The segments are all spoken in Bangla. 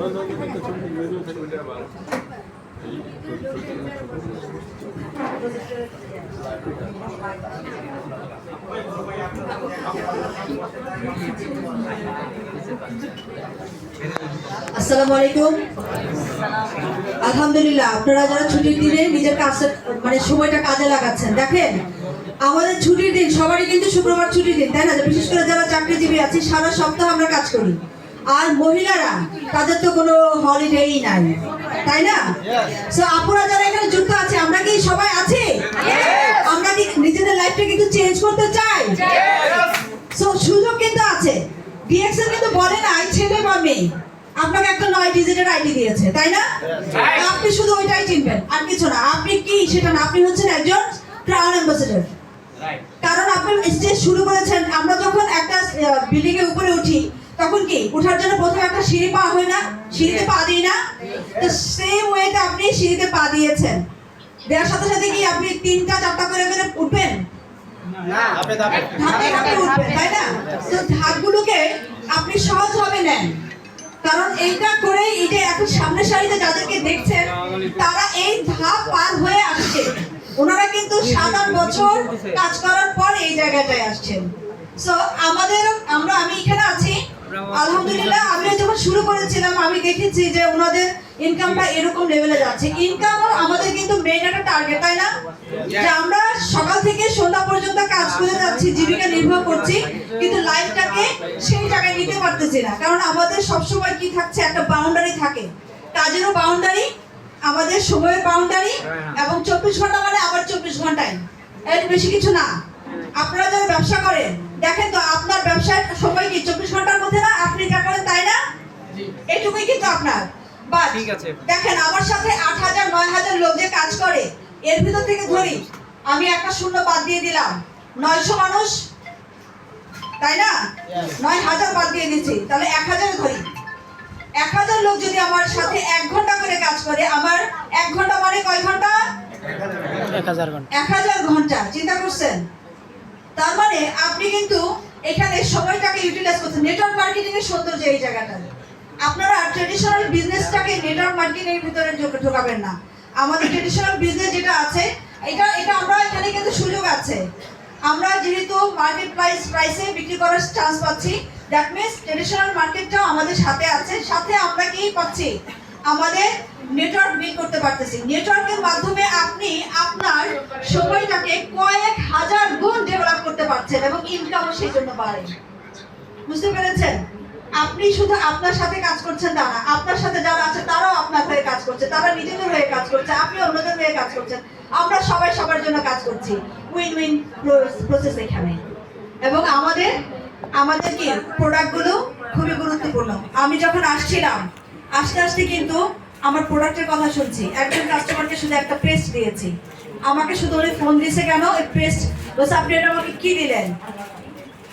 আসসালামু আলাইকুম। আলহামদুলিল্লাহ, আপনারা যারা ছুটির দিনে নিজের কাজে মানে সময়টা কাজে লাগাচ্ছেন। দেখেন, আমাদের ছুটির দিন সবারই কিন্তু শুক্রবার ছুটির দিন, তাই না? বিশেষ করে যারা চাকরিজীবী আছি, সারা সপ্তাহ আমরা কাজ করি। আর মহিলারা, তাদের তো কোনো হলিডেই নাই, তাই না? সো আপুরা যারা এখানে যুক্ত আছে, আমরা কি সবাই আছি? আমরা কি নিজেদের লাইফটা কিন্তু চেঞ্জ করতে চাই? সো সুযোগ কিন্তু আছে। ডিএক্সএল কিন্তু বলে না ছেলে বা মেয়ে, আপনাকে একটা 9 ডিজিটের আইডি দিয়েছে, তাই না? আপনি শুধু ওইটাই চিনবেন, আর কিছু না। আপনি কি সেটা না, আপনি হচ্ছেন একজন ক্রাউন অ্যাম্বাসেডর। কারণ আপনি স্টেজ শুরু করেছেন। আমরা যখন একটা বিল্ডিং এর উপরে উঠি, তখন কি ওঠার জন্য প্রথমে একটা সিঁড়ি পা হয় না? সিঁড়িতে পা দিই না? তো সেম ওয়েতে আপনি সিঁড়িতে পা দিয়েছেন। দেওয়ার সাথে সাথে কি আপনি 3টা 4টা করে করে উঠবেন? ধাপে ধাপে উঠবেন, তাই না? তো ধাপগুলোকে আপনি সহজভাবে নেন। কারণ এইটা করে এই যে এখন সামনের সারিতে যাদেরকে দেখছেন, তারা এই ধাপ পার হয়ে আসছে। ওনারা কিন্তু 7-8 বছর কাজ করার পর এই জায়গাটায় আসছেন। সো আমি এখানে আছি, আলহামদুলিল্লাহ। আমি যখন শুরু করেছিলাম, আমি দেখেছি যে ওনাদের ইনকামটা এরকম লেভেলে যাচ্ছে। ইনকামও আমাদের কিন্তু মেইন একটা টার্গেট, তাই না? যে আমরা সকাল থেকে সন্ধ্যা পর্যন্ত কাজ করে যাচ্ছি, জীবিকা নির্বাহ করছি, কিন্তু লাইফটাকে সেই জায়গায় নিতে পারতেছি না। কারণ আমাদের সবসময় কি থাকছে, একটা বাউন্ডারি থাকে। কাজেরও বাউন্ডারি, আমাদের সময়ের বাউন্ডারি, এবং 24 ঘন্টা মানে আবার 24 ঘন্টায়, এর বেশি কিছু না। আপনারা যারা ব্যবসা করেন, দেখেন তো আপনার ব্যবসার সময় কি 24 ঘন্টার মধ্যে না? আপনি যা করেন, তাই না? এটুকুই কিন্তু আপনার। বাট দেখেন, আমার সাথে 8,000 9,000 লোক যে কাজ করে, এর ভিতর থেকে ধরি আমি একটা শূন্য বাদ দিয়ে দিলাম, 900 মানুষ, তাই না? 9,000 বাদ দিয়ে দিচ্ছি, তাহলে 1,000 ধরি। 1,000 লোক যদি আমার সাথে 1 ঘন্টা করে কাজ করে, আমার 1 ঘন্টা মানে কয় ঘন্টা? 1,000 ঘন্টা। চিন্তা করছেন? তার মানে আপনি কিন্তু এখানে সময়টাকে ইউটিলাইজ করছেন। নেটওয়ার্ক মার্কেটিং এর সৌন্দর্য এই জায়গাটা। আপনারা ট্রেডিশনাল বিজনেসটাকে নেটওয়ার্ক মার্কেটিং এর ভিতরে ঢোকাবেন না। আমাদের ট্রেডিশনাল বিজনেস যেটা আছে, এটা আমরা এখানে কিন্তু সুযোগ আছে। আমরা যেহেতু মার্কেট প্রাইসে বিক্রি করার চান্স পাচ্ছি, দ্যাট মিন্স ট্রেডিশনাল মার্কেটটাও আমাদের সাথে আছে। সাথে আমরা কি পাচ্ছি? আমাদের নেটওয়ার্ক বিল্ড করতে পারতেছি। নেটওয়ার্কের মাধ্যমে আপনি আপনার সময়টাকে কয়েক হাজার গুণ ডেভেলপ করতে পারছেন, এবং ইনকামও সেই জন্য বাড়ে। বুঝতে পেরেছেন? আপনি শুধু আপনার সাথে কাজ করছেন তা না, আপনার সাথে যারা আছে তারাও আপনার হয়ে কাজ করছে, তারা নিজেদের হয়ে কাজ করছে, আপনি অন্যদের হয়ে কাজ করছেন। আমরা সবাই সবার জন্য কাজ করছি। উইন উইন প্রসেস এখানে। এবং আমাদের কি প্রোডাক্টগুলো খুবই গুরুত্বপূর্ণ। আমি যখন আসছিলাম, আস্তে আস্তে কিন্তু আমার প্রোডাক্টের কথা শুনছি। একজন কাস্টমারকে শুধু একটা পেস্ট দিয়েছি, আমাকে শুধু উনি ফোন দিয়েছে, কেন এই পেস্ট বলছে, আপনি এটা আমাকে কি দিলেন?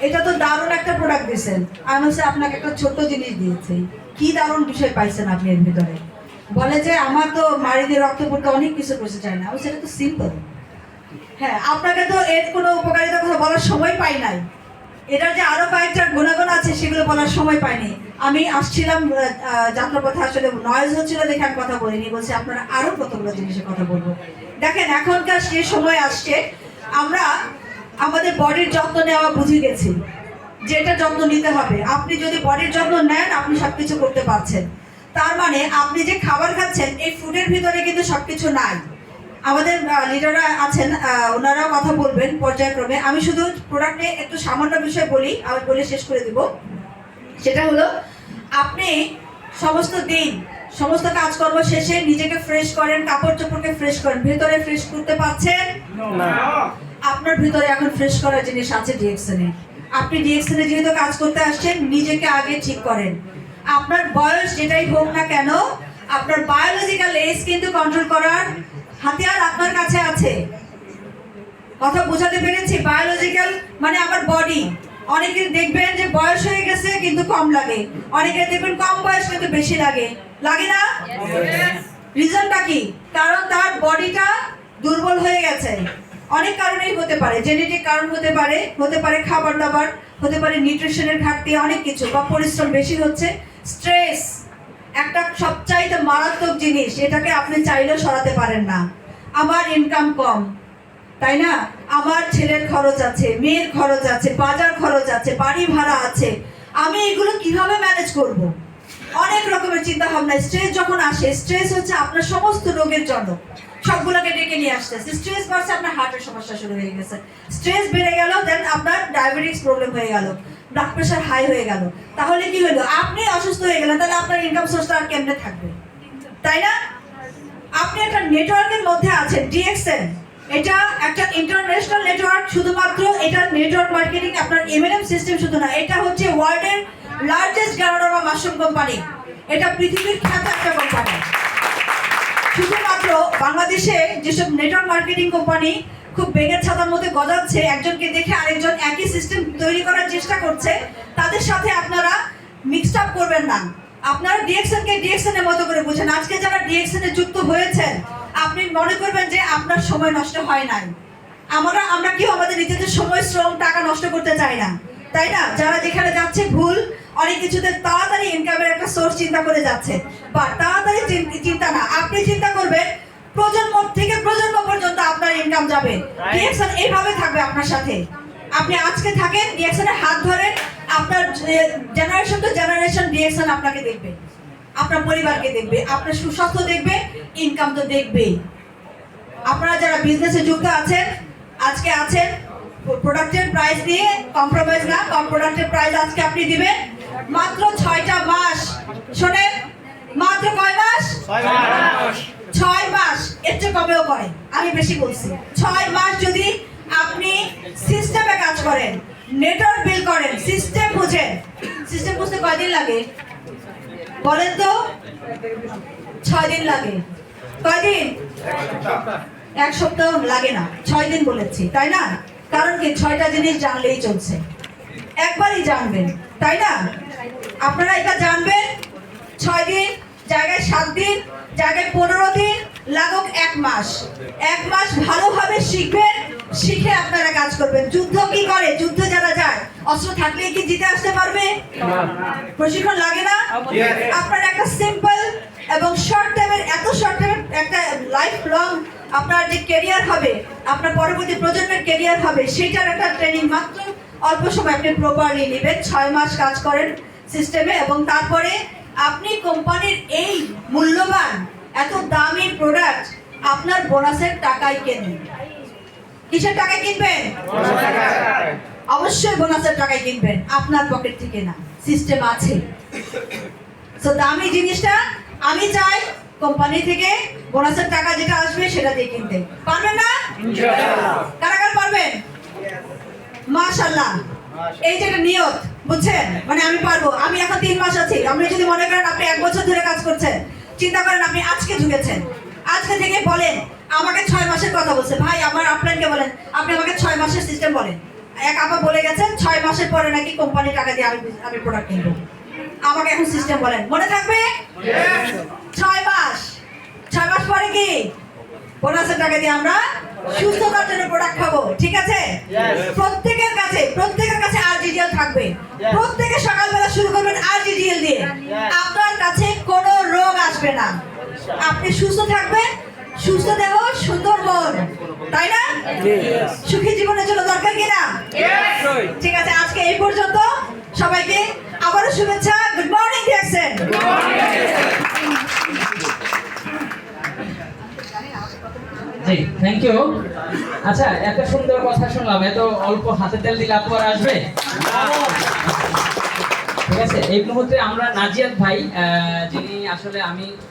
এটা তো দারুণ একটা প্রোডাক্ট দিয়েছেন। আমি বলছি, আপনাকে একটা ছোট্ট জিনিস দিয়েছি, কি দারুণ বিষয় পাইছেন আপনি এর ভিতরে? বলে যে আমার তো মাড়ি দিয়ে রক্ত পড়তে অনেক কিছু করতে চায় না। সেটা তো সিম্পল। হ্যাঁ, আপনাকে তো এর কোনো উপকারিতার কথা বলার সময় পাই নাই। এটার যে আরো কয়েকটা গুণাগুণ আছে, সেগুলো বলার সময় পাইনি। আমি আসছিলাম যাত্রাপথে, আসলে নয়েজ হচ্ছিল দেখে আমি কথা বলিনি। বলছি আপনারা আরো কতগুলো জিনিসের কথা বলবো। দেখেন, এখনকার সে সময় আসছে, আমরা আমাদের বডির যত্ন নেওয়া বুঝে গেছি, যেটা যত্ন নিতে হবে। আপনি যদি বডির যত্ন নেন, আপনি সবকিছু করতে পারছেন। তার মানে আপনি যে খাবার খাচ্ছেন, এই ফুডের ভিতরে কিন্তু সবকিছু নাই। আমাদের লিডাররা আছেন, ওনারাও কথা বলবেন পর্যায়ক্রমে। আমি শুধু প্রোডাক্ট নিয়ে একটু সামান্য বিষয় বলি, আমি বলে শেষ করে দিব। সেটা হলো, আপনি সমস্ত দিন সমস্ত কাজকর্ম শেষে নিজেকে ফ্রেশ করেন, কাপড় চোপড়কে ফ্রেশ করেন, ভেতরে ফ্রেশ করতে পারছেন না? আপনার ভিতরে এখন ফ্রেশ করার জিনিস আছে ডিএক্সএনে। আপনি ডিএক্সএনে যেহেতু কাজ করতে আসছেন, নিজেকে আগে ঠিক করেন। আপনার বয়স যেটাই হোক না কেন, আপনার বায়োলজিক্যাল এজ কিন্তু কন্ট্রোল করার হাতিয়ার আপনার কাছে আছে। কথা বোঝাতে পেরেছি? বায়োলজিক্যাল মানে আমার বডি। অনেকে দেখবেন যে বয়স হয়ে গেছে কিন্তু কম লাগে, অনেকে দেখবেন কম বয়স কিন্তু বেশি লাগে। লাগে না? রিজনটা কি? কারণ তার বডিটা দুর্বল হয়ে গেছে। অনেক কারণেই হতে পারে, জেনেটিক কারণ হতে পারে খাবার দাবার, হতে পারে নিউট্রিশনের ঘাটতি, অনেক কিছু, বা পরিশ্রম বেশি হচ্ছে, স্ট্রেস। একটা সবচাইতে মারাত্মক জিনিস, এটাকে আপনি চাইলেও সরাতে পারেন না। আমার ইনকাম কম, তাই না? আমার ছেলের খরচ আছে, মেয়ের খরচ আছে, বাজার খরচ আছে, বাড়ি ভাড়া আছে, আমি এগুলো কিভাবে ম্যানেজ করব? অনেক রকমের চিন্তা ভাবনা। স্ট্রেস যখন আসে, স্ট্রেস হচ্ছে আপনার সমস্ত রোগের জন্য, সবগুলোকে ডেকে নিয়ে আসতেছে। স্ট্রেস বাড়ছে, আপনার হার্টের সমস্যা শুরু হয়ে গেছে। স্ট্রেস বেড়ে গেল, দেন আপনার ডায়াবেটিস প্রবলেম হয়ে গেল, ব্লাড প্রেশার হাই হয়ে গেল। তাহলে কি হলো? আপনি অসুস্থ হয়ে গেলেন, তাহলে আপনার ইনকাম সোর্সটা আর কেমনে থাকবে, তাই না? আপনি একটা নেটওয়ার্কের মধ্যে আছেন, ডিএক্সএন। এটা একটা ইন্টারন্যাশনাল নেটওয়ার্ক। শুধুমাত্র এটা নেটওয়ার্ক মার্কেটিং, আপনার এমএলএম সিস্টেম শুধু না, এটা হচ্ছে ওয়ার্ল্ডের লার্জেস্ট গ্যালানোরা মাশরুম কোম্পানি। এটা পৃথিবীর খ্যাত একটা কোম্পানি। শুধুমাত্র বাংলাদেশে যেসব নেটওয়ার্ক মার্কেটিং কোম্পানি খুব বেগের ছাতার মধ্যে গজাচ্ছে, একজনকে দেখে আরেকজন একই সিস্টেম তৈরি করার চেষ্টা করছে, তাদের সাথে আপনারা মিক্সড আপ করবেন না। আপনারা ডিএক্সএনকে ডিএক্সএন এর মতো করে বুঝেন। আজকে যারা ডিএক্সএন এ যুক্ত হয়েছেন, আপনি মনে করবেন যে আপনার সময় নষ্ট হয় নাই। আমরা কেউ আমাদের নিজেদের সময়, শ্রম, টাকা নষ্ট করতে চাই না, তাই না? যারা যেখানে যাচ্ছে ভুল, অনেক কিছুতে তাড়াতাড়ি ইনকামের একটা সোর্স চিন্তা করে যাচ্ছে। বা তাড়াতাড়ি চিন্তা না, আপনি চিন্তা করবেন প্রজন্ম থেকে প্রজন্ম পর্যন্ত আপনার ইনকাম যাবে। ডিএক্সএন এইভাবে থাকবে আপনার সাথে। আপনি আজকে থাকেন, ডিএক্সএনের হাত ধরেন, আপনার জেনারেশন টু জেনারেশন ডিএক্সএন আপনাকে দেখবে, আপনার পরিবারকে দেখবে, আপনার সুস্বাস্থ্য দেখবে, ইনকাম তো দেখবেই। আপনারা যারা বিজনেসে যুক্ত আছেন, আজকে আছেন, প্রোডাক্টের প্রাইস নিয়ে কম্প্রোমাইজ না। কম প্রোডাক্টের প্রাইস আজকে আপনি দিবেন মাত্র 6টা মাস। শোনেন, মাত্র কয় মাস? 6 মাস। এর চেয়ে কমেও করে, আমি বেশি বলছি। 6 মাস যদি আপনি সিস্টেমে কাজ করেন, নেটওয়ার্ক বিল করেন, সিস্টেম বুঝেন। সিস্টেম বুঝতে কয়দিন লাগে বলেন তো? 6 দিন লাগে। কয়দিন? 1 সপ্তাহ লাগে না, 6 দিন বলেছি, তাই না? কারণ কি, 6টা জিনিস জানলেই চলছে, একবারই জানবেন, তাই না? আপনারা এটা জানবেন 6 দিন, জায়গায় 7 দিন, জায়গায় 15 দিন, লাগুক 1 মাস। 1 মাস ভালোভাবে শিখবেন, শিখে আপনারা কাজ করবেন। যুদ্ধ কি করে? যুদ্ধ যারা যায়, অস্ত্র থাকলে কি জিতে আসতে পারবে? প্রশিক্ষণ লাগে না? আপনার একটা সিম্পল এবং শর্ট টাইমের, এত শর্ট টাইমের একটা লাইফ লং আপনার যে ক্যারিয়ার হবে, আপনার পরবর্তী প্রজন্মের ক্যারিয়ার হবে, সেটার একটা ট্রেনিং মাত্র অল্প সময় আপনি প্রপারলি নেবেন। 6 মাস কাজ করেন সিস্টেমে, এবং তারপরে আপনি কোম্পানির এই মূল্যবান এত দামি প্রোডাক্ট আপনার বোনাসের টাকায় কেনেন। কিসের টাকায় কিনবেন? অবশ্যই বোনাসের টাকায় কিনবেন, আপনার পকেট থেকে না। সিস্টেম আছে। তো দামি জিনিসটা আমি চাই কোম্পানি থেকে বোনাসের টাকা যেটা আসবে সেটা দিয়ে কিনতে। পারবেন না? কারা কারা পারবেন? মাশাআল্লাহ। এই যে একটা নিয়ত, বুঝছেন? মানে আমি পারবো। আমি এখন 3 মাস আছি। আপনি যদি মনে করেন আপনি 1 বছর ধরে কাজ করছেন, চিন্তা করেন আপনি আজকে ঢুকেছেন, আজকে থেকে বলেন, আমাকে 6 মাসের কথা বলছে, ভাই আমার আপনাকে বলেন, আপনি আমাকে 6 মাসের সিস্টেম বলেন। এক আপা বলে গেছেন 6 মাসের পরে নাকি কোম্পানি টাকা দিয়ে আমি প্রোডাক্ট কিনবো। আমাকে এখন সিস্টেম বলেন, মনে থাকবে? 6 মাস। 6 মাস পরে কি বোনাসের টাকা দিয়ে আমরা সুস্থতার জন্য প্রোডাক্ট খাবো, ঠিক আছে? প্রত্যেকের কাছে আরজিডিএল থাকবে। প্রত্যেকে সকালবেলা শুরু করবেন আরজিডিএল দিয়ে। আপনার কাছে কোনো রোগ আসবে না, আপনি সুস্থ থাকবেন। সুস্থ দেহ, সুন্দর মন, তাই না? সুখী জীবনের জন্য দরকার কিনা? ঠিক আছে, আজকে এই পর্যন্ত। সবাইকে আবারও শুভেচ্ছা। Good morning DXN. জি, থ্যাংক ইউ। আচ্ছা, এত সুন্দর কথা শুনলাম, এত অল্প হাতে তেল দিলে আপু আর আসবে? ঠিক আছে, এই মুহূর্তে আমরা নাজিয়াত ভাই, যিনি আসলে আমি